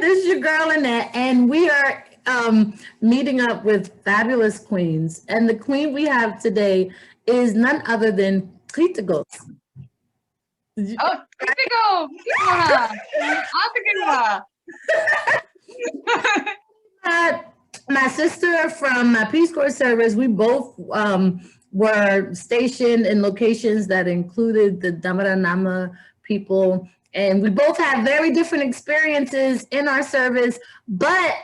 This is your girl Annette, and we are meeting up with fabulous queens. And the queen we have today is none other than Tricia. Oh, Queendom! My sister from my Peace Corps service, we both were stationed in locations that included the Damaranama people. And we both have very different experiences in our service, but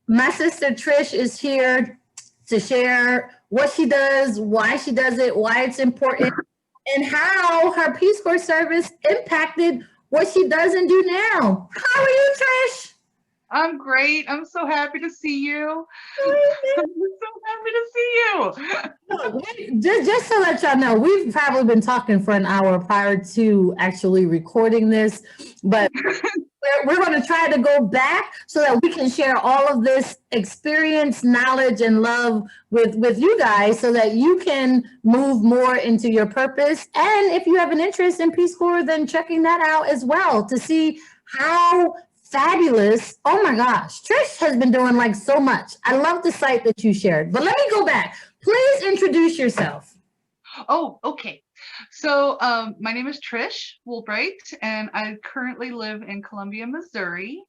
my sister Trish is here to share what she does, why she does it, why it's important, and how her Peace Corps service impacted what she does and do now. How are you, Trish? I'm great. I'm so happy to see you. I'm so happy to see you. Just to let y'all know, we've probably been talking for an hour prior to actually recording this, but we're going to try to go back so that we can share all of this experience, knowledge, and love with you guys so that you can move more into your purpose. And if you have an interest in Peace Corps, then checking that out as well to see how fabulous. Oh my gosh, Trish has been doing like so much. I love the site that you shared, but let me go back. Please introduce yourself. Oh, okay. So my name is Trish Woolbright, and I currently live in Columbia, Missouri,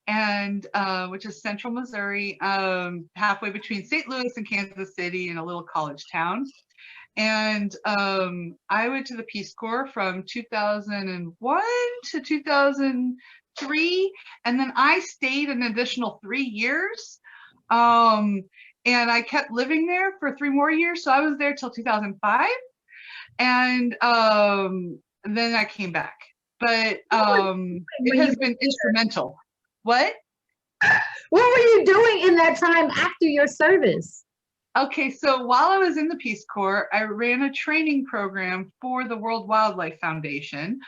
and which is central Missouri, halfway between St. Louis and Kansas City in a little college town. And I went to the Peace Corps from 2001 to 2003, and then I stayed an additional 3 years. And I kept living there for 3 more years. So I was there till 2005. And then I came back. But it has been instrumental. What? What were you doing in that time after your service? Okay, so while I was in the Peace Corps, I ran a training program for the World Wildlife Foundation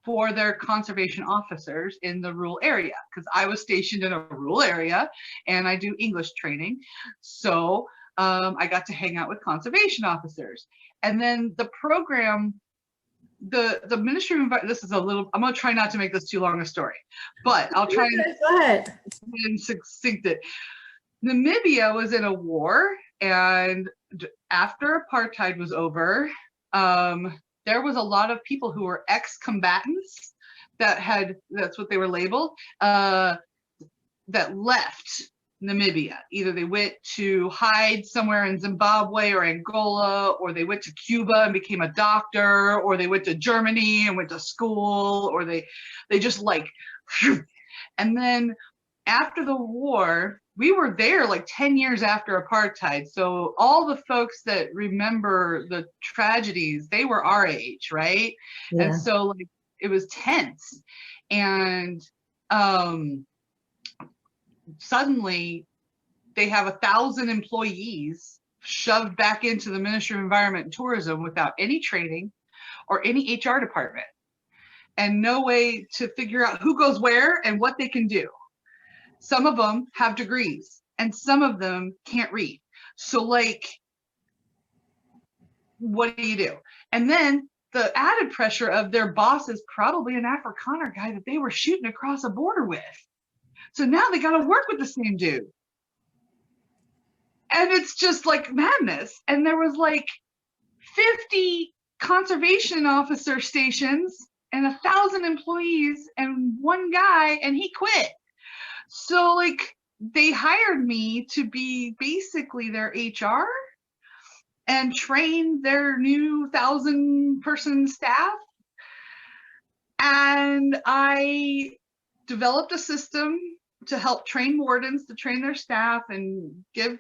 for their conservation officers in the rural area, because I was stationed in a rural area and I do English training. So I got to hang out with conservation officers. And then the program, the Ministry of Environment, this is a little, I'm gonna try not to make this too long a story, but I'll try and succinct it. Namibia was in a war, and after apartheid was over, there was a lot of people who were ex-combatants that had, that's what they were labeled, that left Namibia. Either they went to hide somewhere in Zimbabwe or Angola, or they went to Cuba and became a doctor, or they went to Germany and went to school, or they just like, phew. And then after the war, we were there like 10 years after apartheid. So all the folks that remember the tragedies, they were our age, right? Yeah. And so like it was tense. And suddenly they have 1,000 employees shoved back into the Ministry of Environment and Tourism without any training or any HR department, and no way to figure out who goes where and what they can do. Some of them have degrees and some of them can't read. So like, what do you do? And then the added pressure of their boss is probably an Afrikaner guy that they were shooting across a border with. So now they got to work with the same dude. And it's just like madness. And there was like 50 conservation officer stations and 1,000 employees and one guy, and he quit. So like they hired me to be basically their HR and train their new 1,000-person staff. And I developed a system to help train wardens to train their staff and give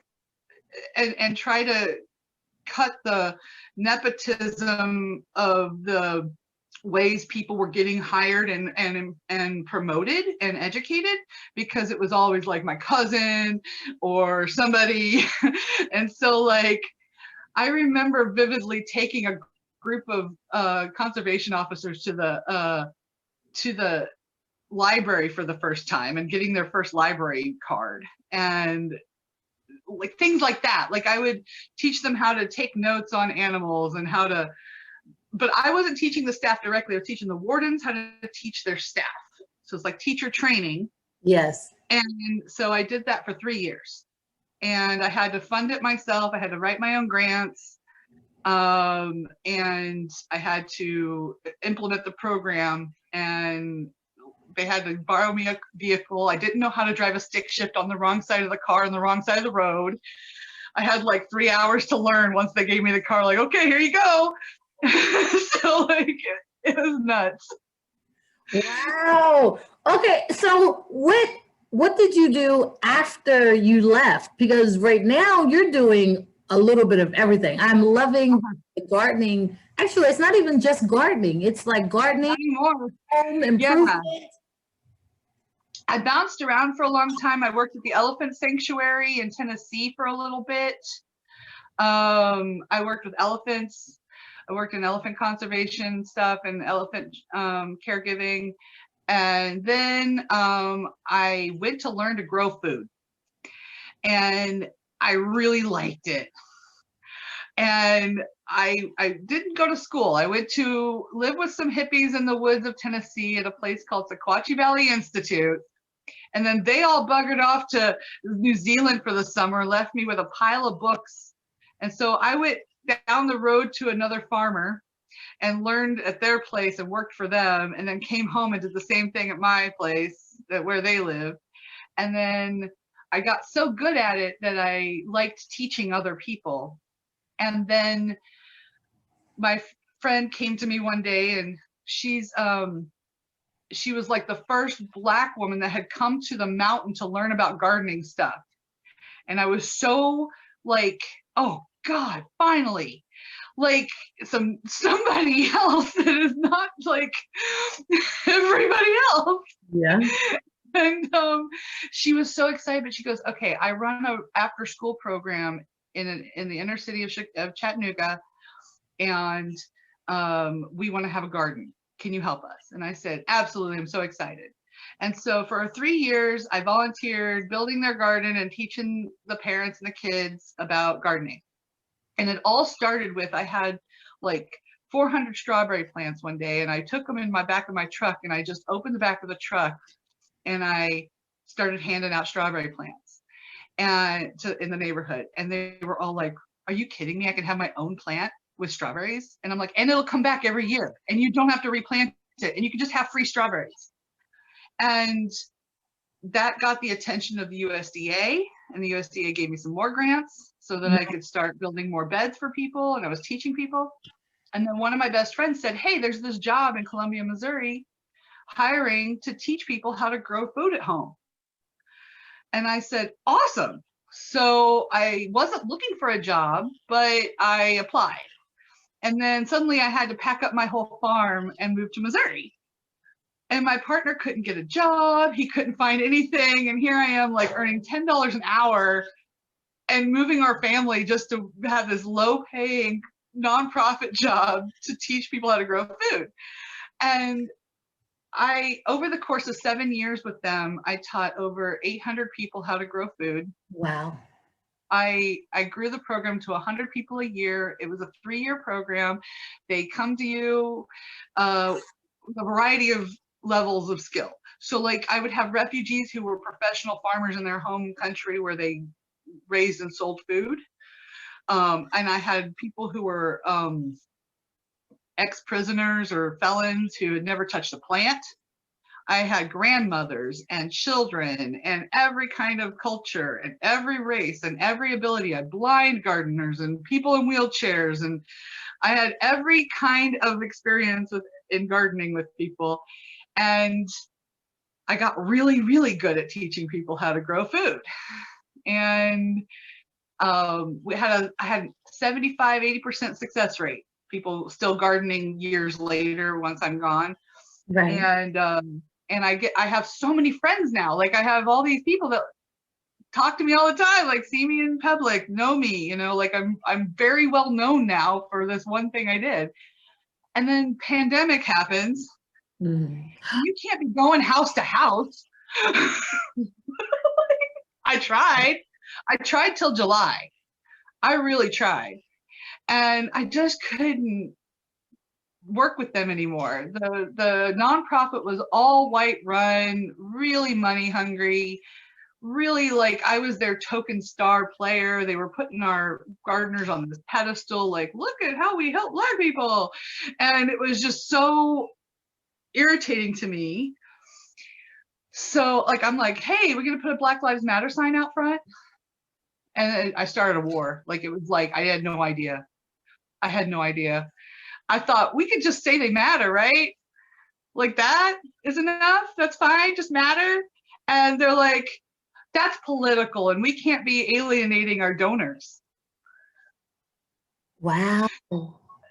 and try to cut the nepotism of the ways people were getting hired and promoted and educated, because it was always like my cousin or somebody. And so like I remember vividly taking a group of conservation officers to the library for the first time and getting their first library card, and like things like that. Like I would teach them how to take notes on animals and how to, but I wasn't teaching the staff directly. I was teaching the wardens how to teach their staff. So it's like teacher training, Yes. And so I did that for 3 years, and I had to fund it myself. I had to write my own grants. And I had to implement the program, and they had to borrow me a vehicle. I didn't know how to drive a stick shift on the wrong side of the car on the wrong side of the road. I had like 3 hours to learn once they gave me the car, like, okay, here you go. So like it was nuts. Wow. Okay, so what did you do after you left? Because right now you're doing a little bit of everything. I'm loving the gardening. Actually, it's not even just gardening. It's like gardening, Not anymore. home Yeah. improvement. I bounced around for a long time. I worked at the elephant sanctuary in Tennessee for a little bit. I worked with elephants. I worked in elephant conservation stuff and elephant caregiving. And then I went to learn to grow food. And I really liked it. And I didn't go to school. I went to live with some hippies in the woods of Tennessee at a place called Sequatchie Valley Institute. And then they all buggered off to New Zealand for the summer, left me with a pile of books. And so I went down the road to another farmer and learned at their place and worked for them, and then came home and did the same thing at my place where they live. And then I got so good at it that I liked teaching other people. And then my friend came to me one day, and she was like the first Black woman that had come to the mountain to learn about gardening stuff. And I was so like, oh God, finally, like somebody else that is not like everybody else. Yeah. And she was so excited, but she goes, okay, I run a after school program in the inner city of Chattanooga, and we want to have a garden. Can you help us? And I said, absolutely, I'm so excited. And so for 3 years, I volunteered building their garden and teaching the parents and the kids about gardening. And it all started with, I had like 400 strawberry plants one day, and I took them in my back of my truck, and I just opened the back of the truck, and I started handing out strawberry plants in the neighborhood. And they were all like, are you kidding me? I can have my own plant with strawberries? And I'm like, and it'll come back every year, and you don't have to replant it, and you can just have free strawberries. And that got the attention of the USDA, and the USDA gave me some more grants so that I could start building more beds for people, and I was teaching people. And then one of my best friends said, hey, there's this job in Columbia, Missouri, hiring to teach people how to grow food at home. And I said, awesome. So I wasn't looking for a job, but I applied. And then suddenly I had to pack up my whole farm and move to Missouri. And my partner couldn't get a job. He couldn't find anything. And here I am, like earning $10 an hour and moving our family just to have this low paying nonprofit job to teach people how to grow food. And over the course of 7 years with them, I taught over 800 people how to grow food. Wow. I grew the program to 100 people a year. It was a 3-year program. They come to you a variety of levels of skill. So like I would have refugees who were professional farmers in their home country where they raised and sold food. And I had people who were ex-prisoners or felons who had never touched a plant. I had grandmothers and children and every kind of culture and every race and every ability. I had blind gardeners and people in wheelchairs, and I had every kind of experience in gardening with people. And I got really, really good at teaching people how to grow food. And I had 75-80% success rate. People still gardening years later once I'm gone. Right. And I have so many friends now. Like I have all these people that talk to me all the time, like see me in public, know me, like I'm very well known now for this one thing I did. And then pandemic happens. You can't be going house to house. I tried till July. I really tried. And I just couldn't work with them anymore. The nonprofit was all white run, really money hungry, really like I was their token star player. They were putting our gardeners on this pedestal, like, look at how we help Black people. And it was just so irritating to me. So like, I'm like, hey, we're going to put a Black Lives Matter sign out front. And I started a war. Like, it was like, I had no idea. I thought we could just say they matter, right? Like, that is enough. That's fine. Just matter. And they're like, that's political and we can't be alienating our donors. Wow.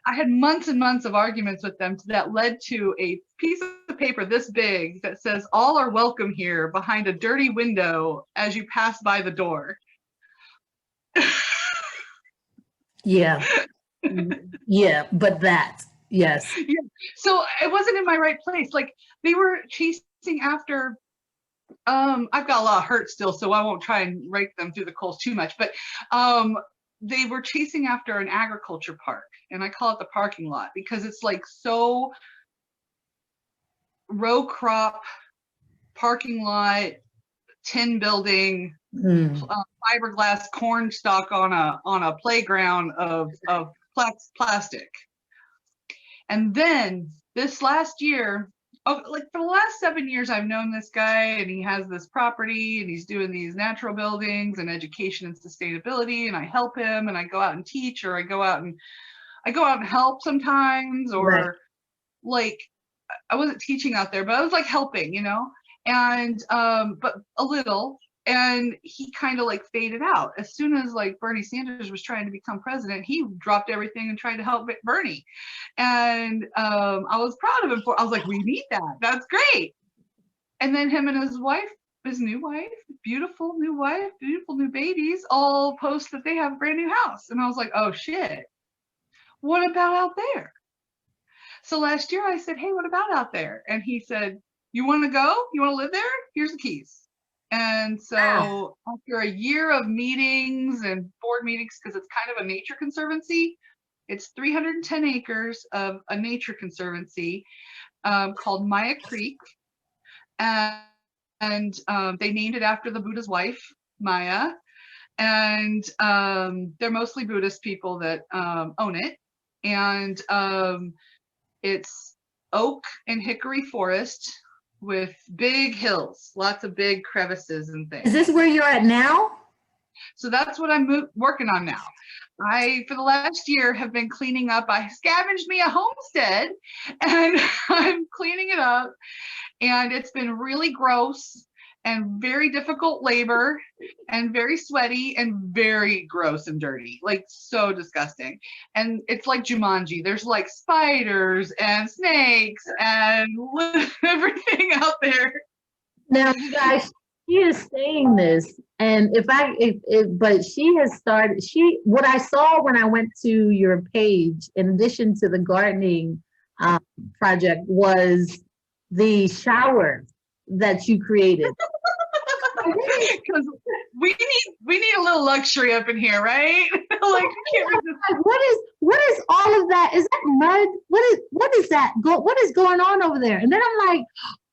I had months and months of arguments with them that led to a piece of paper this big that says, all are welcome here behind a dirty window as you pass by the door. Yeah. Yeah, but that, yes. Yeah. So it wasn't in my right place. Like, they were chasing after, I've got a lot of hurt still, so I won't try and rake them through the coals too much, but they were chasing after an agriculture park, and I call it the parking lot because it's like so row crop, parking lot, tin building, fiberglass corn stalk on a playground of plastic. And then this last year, like for the last 7 years, I've known this guy, and he has this property, and he's doing these natural buildings and education and sustainability, and I help him, and I go out and teach, or I go out and help sometimes, or Right. like I wasn't teaching out there, but I was like helping, and but a little. And he kind of like faded out as soon as like Bernie Sanders was trying to become president. He dropped everything and tried to help Bernie, and I was proud of him for. I was like, we need that. That's great. And then him and his wife, his new wife, beautiful new babies, all post that they have a brand new house. And I was like, oh shit, what about out there? So last year I said, hey, what about out there? And he said, you want to go? You want to live there? Here's the keys. And so after a year of meetings and board meetings, because it's kind of a nature conservancy, it's 310 acres of a nature conservancy called Maya Creek. And they named it after the Buddha's wife, Maya. And they're mostly Buddhist people that own it. And it's oak and hickory forest with big hills, lots of big crevices and things. Is this where you're at now? So that's what I'm working on now. I, for the last year, have been cleaning up. I scavenged me a homestead, and I'm cleaning it up. And it's been really gross and very difficult labor and very sweaty and very gross and dirty, like so disgusting. And it's like Jumanji. There's like spiders and snakes and everything out there. Now, you guys, she is saying this, and but she has started, what I saw when I went to your page, in addition to the gardening project, was the shower that you created. Because we need a little luxury up in here, right? Like, what is all of that? Is that mud? What is that? What is going on over there? And then I'm like,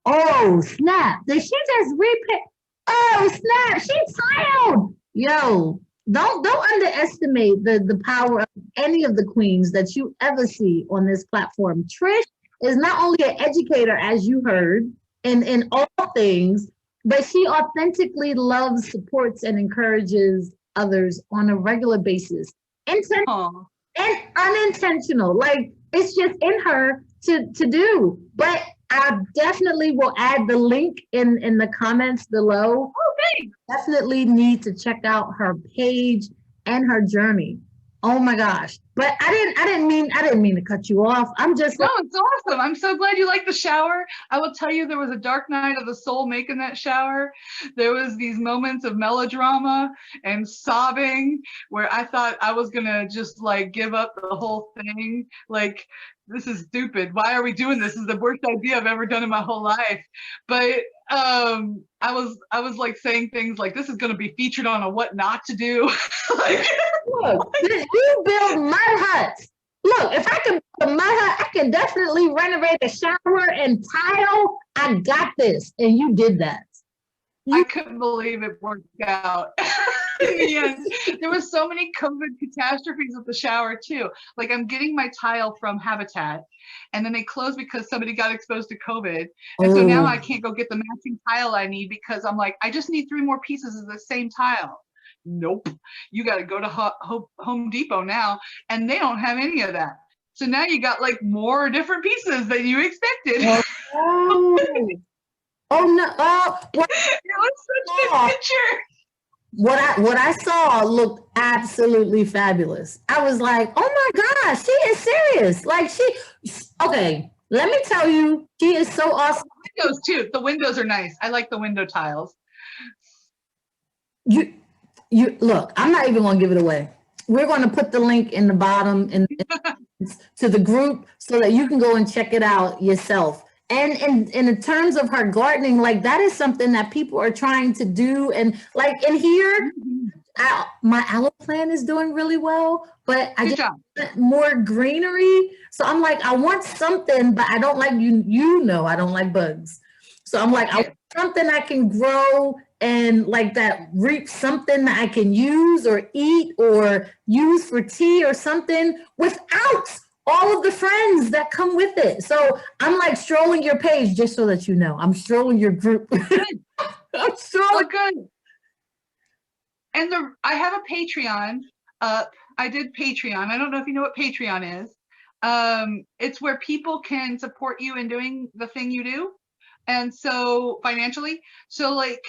oh snap! Did she just repair? Oh snap! She tiled. Yo, don't underestimate the power of any of the queens that you ever see on this platform. Trish is not only an educator, as you heard, in all things, but she authentically loves, supports, and encourages others on a regular basis. Intentional and unintentional. Like, it's just in her to do. But I definitely will add the link in the comments below. Okay. Definitely need to check out her page and her journey. Oh my gosh. But I didn't mean to cut you off. I'm just No, it's awesome. I'm so glad you like the shower. I will tell you, there was a dark night of the soul making that shower. There was these moments of melodrama and sobbing where I thought I was gonna just like give up the whole thing. Like, this is stupid. Why are we doing this? This is the worst idea I've ever done in my whole life. But I was like saying things like, this is gonna be featured on a what not to do. Like, look, you build mud huts. look, if I can I can definitely renovate a shower and tile. I got this. And you did that. I couldn't believe it worked out. In the end, there was so many COVID catastrophes with the shower too. Like I'm getting my tile from Habitat, and then they closed because somebody got exposed to COVID, and so now I can't go get the matching tile I need because I'm like, I just need 3 more pieces of the same tile. Nope, you got to go to Home Depot now, and they don't have any of that. So now you got like more different pieces than you expected. Oh no! It was such a good picture. What I saw looked absolutely fabulous. I was like, oh my gosh, she is serious. Like okay, let me tell you, she is so awesome. Windows too. The windows are nice. I like the window tiles. You look, I'm not even gonna give it away. We're gonna put the link in the bottom to the group so that you can go and check it out yourself. And in terms of her gardening, like that is something that people are trying to do. And like in here, my aloe plant is doing really well, but I just want more greenery. So I'm like, I want something, but I don't like I don't like bugs. So I'm like, I want something I can grow and like that reap something that I can use or eat or use for tea or something without all of the friends that come with it. So I'm like strolling your page just so that you know. I'm strolling your group. I'm strolling. Good. And I have a Patreon up. I did Patreon. I don't know if you know what Patreon is. It's where people can support you in doing the thing you do. And so financially, so like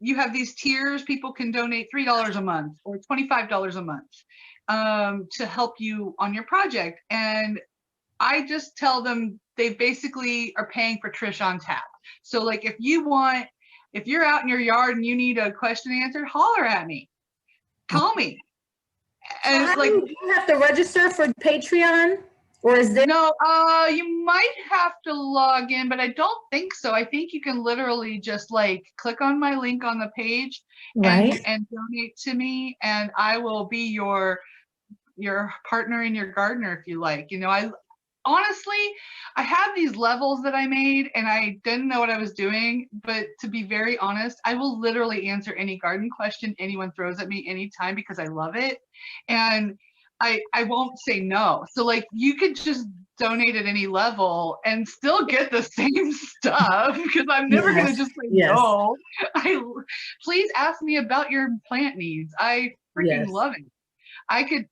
you have these tiers, people can donate $3 a month or $25 a month. To help you on your project. And I just tell them they basically are paying for Tricia on tap. So like if you're out in your yard and you need a question answered, holler at me, call me. And so do you have to register for Patreon? Or is there? No, you might have to log in, but I don't think so. I think you can literally just like click on my link on the page and donate to me, and I will be your partner and your gardener if you like. I honestly have these levels that I made and I didn't know what I was doing, but to be very honest, I will literally answer any garden question anyone throws at me anytime because I love it, and I won't say no. So like you could just donate at any level and still get the same stuff because I'm never going to just say no. Please ask me about your plant needs. I freaking love it. I could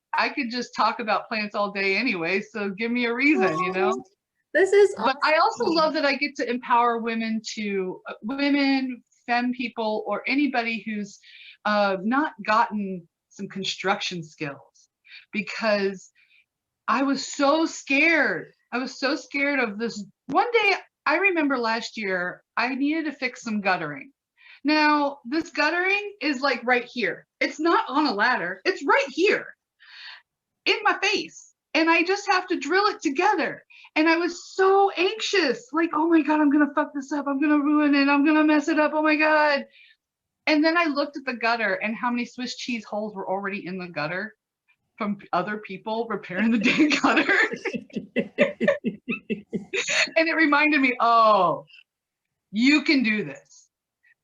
just talk about plants all day anyway, so give me a reason, This is awesome. But I also love that I get to empower women, femme people, or anybody who's not gotten some construction skills, because I was so scared. I was so scared of this. One day, I remember last year, I needed to fix some guttering. Now, this guttering is like right here. It's not on a ladder. It's right here in my face. And I just have to drill it together. And I was so anxious. Like, oh my God, I'm going to fuck this up. I'm going to ruin it. I'm going to mess it up. Oh my God. And then I looked at the gutter and how many Swiss cheese holes were already in the gutter from other people repairing the dang gutter. And it reminded me, oh, you can do this.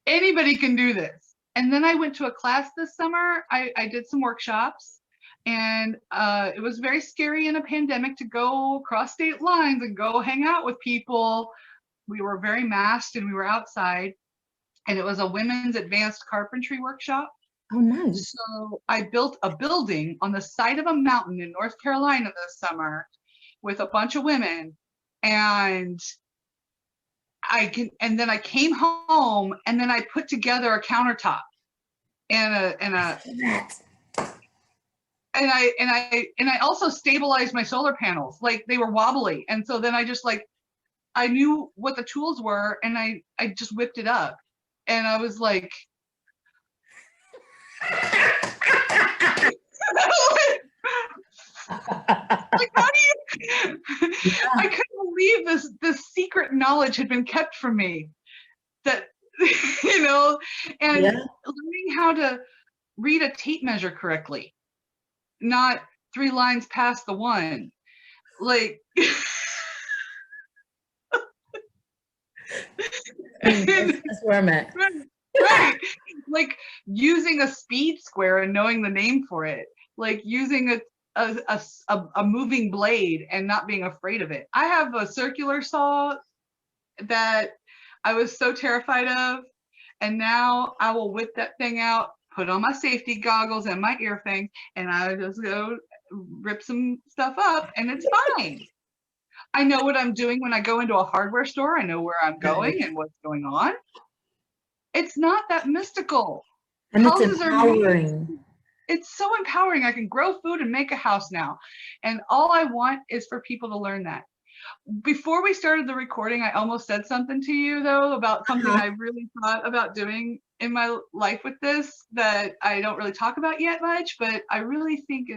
Anybody can do this. And then I went to a class this summer. I did some workshops, and it was very scary in a pandemic to go across state lines and go hang out with people. We were very masked and we were outside, and it was a women's advanced carpentry workshop. Oh, nice. So I built a building on the side of a mountain in North Carolina this summer with a bunch of women, and then I came home and then I put together a countertop and I also stabilized my solar panels. Like they were wobbly. And so then I knew what the tools were, and I just whipped it up, and I was like, like, how do you? I couldn't believe this secret knowledge had been kept from me. That and learning how to read a tape measure correctly, not 3 lines past the one. Like, and, That's where I'm at. right, like using a speed square and knowing the name for it, like using a moving blade and not being afraid of it. I have a circular saw that I was so terrified of, and now I will whip that thing out, put on my safety goggles and my ear thing, and I just go rip some stuff up, and it's fine. I know what I'm doing when I go into a hardware store. I know where I'm going and what's going on. It's not that mystical. And it's Houses are made. empowering. It's so empowering. I can grow food and make a house now. And all I want is for people to learn that. Before we started the recording, I almost said something to you, though, about something I really thought about doing in my life with this that I don't really talk about yet much, but I really think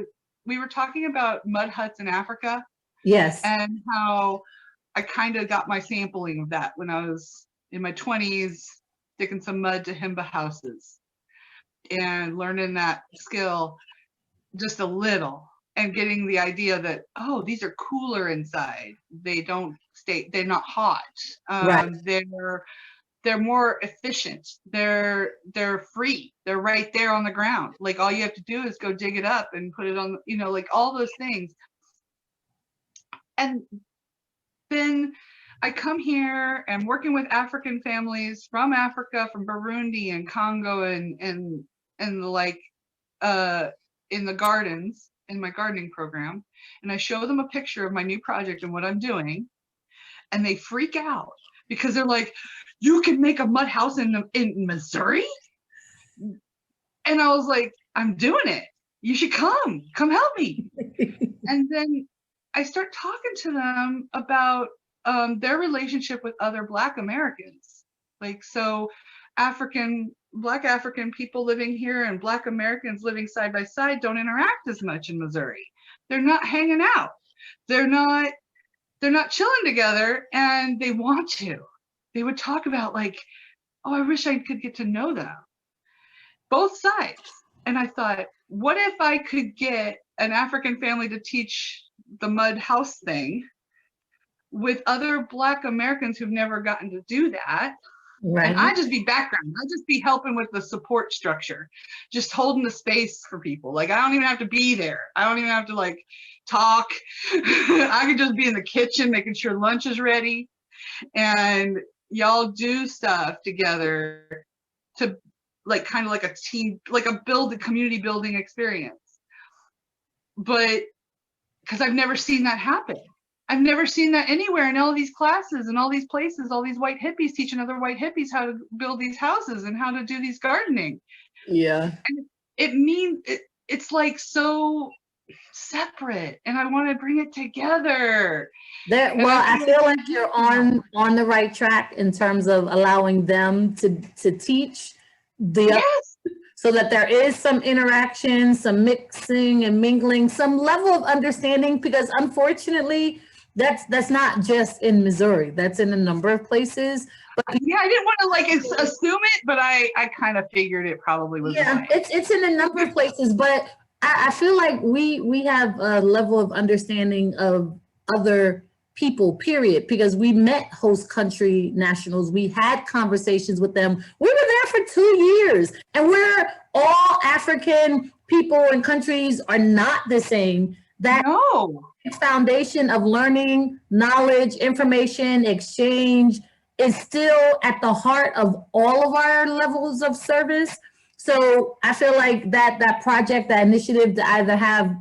we were talking about mud huts in Africa. Yes. And how I kind of got my sampling of that when I was in my 20s, sticking some mud to Himba houses and learning that skill just a little, and getting the idea that, oh, these are cooler inside. They don't stay, they're not hot. Right. They're more efficient. They're free. They're right there on the ground. Like all you have to do is go dig it up and put it on, like all those things. And then I come here and working with African families from Africa, from Burundi and Congo and like in the gardens, in my gardening program, and I show them a picture of my new project and what I'm doing, and they freak out because they're like, "You can make a mud house in Missouri?" And I was like, "I'm doing it. You should come help me." And then I start talking to them about their relationship with other Black Americans. Like, so Black African people living here and Black Americans living side by side don't interact as much in Missouri. They're not hanging out. They're not chilling together, and they want to. They would talk about like, "Oh, I wish I could get to know them." Both sides. And I thought, what if I could get an African family to teach the mud house thing with other Black Americans who've never gotten to do that? Right. And I just be background. I just be helping with the support structure, just holding the space for people. Like I don't even have to be there. I don't even have to like talk. I could just be in the kitchen making sure lunch is ready, and y'all do stuff together to like kind of like a team, like a community building experience. But because I've never seen that happen. I've never seen that anywhere in all these classes and all these places, all these white hippies teaching other white hippies how to build these houses and how to do these gardening. Yeah. And it means it's like so separate, and I want to bring it together. I feel like you're on the right track in terms of allowing them to teach yes. So that there is some interaction, some mixing and mingling, some level of understanding, because unfortunately, that's not just in Missouri. That's in a number of places. But yeah, I didn't want to like assume it, but I kind of figured it probably was. Yeah, it's in a number of places, but I feel like we have a level of understanding of other people, period, because we met host country nationals. We had conversations with them. We were there for 2 years, and we're all African people and countries are not the same. That foundation of learning, knowledge, information, exchange is still at the heart of all of our levels of service. So I feel like that project, that initiative to either have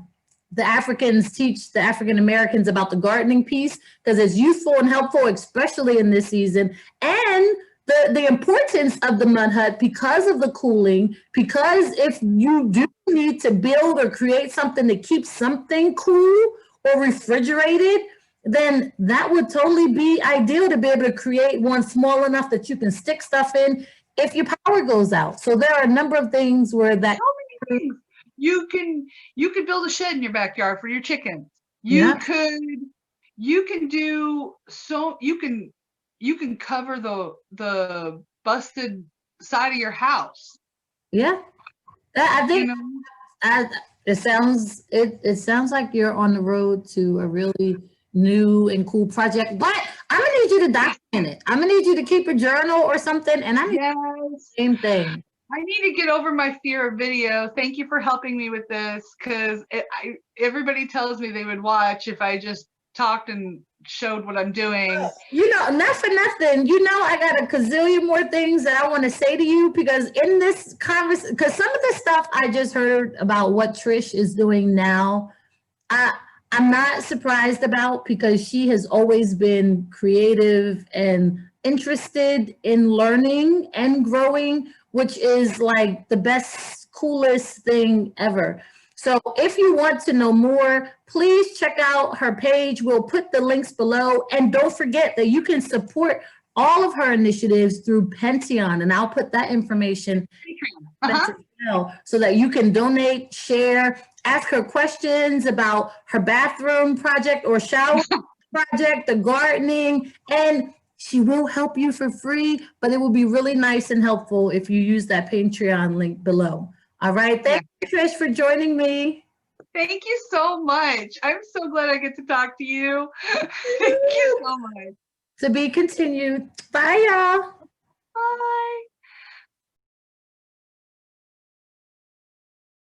the Africans teach the African Americans about the gardening piece, because it's useful and helpful, especially in this season, and the importance of the mud hut because of the cooling, because if you do need to build or create something to keep something cool or refrigerated, then that would totally be ideal to be able to create one small enough that you can stick stuff in if your power goes out. So there are a number of things where that so many things. You could build a shed in your backyard for your chickens. You can do so you can cover the busted side of your house. Yeah. I think It sounds like you're on the road to a really new and cool project, but I'm gonna need you to document it. I'm gonna need you to keep a journal or something, and I need the Yes. same thing. I need to get over my fear of video. Thank you for helping me with this, because everybody tells me they would watch if I just talked and showed what I'm doing. Not for nothing. I got a gazillion more things that I want to say to you because in this conversation, because some of the stuff I just heard about what Trish is doing now, I'm not surprised about because she has always been creative and interested in learning and growing, which is like the best, coolest thing ever. So if you want to know more, please check out her page. We'll put the links below. And don't forget that you can support all of her initiatives through Penteon. And I'll put that information Uh-huh. so that you can donate, share, ask her questions about her bathroom project or shower project, the gardening, and she will help you for free, but it will be really nice and helpful if you use that Patreon link below. All right. Thank you, Trish, for joining me. Thank you so much. I'm so glad I get to talk to you. Thank you so much. To be continued. Bye, y'all. Bye.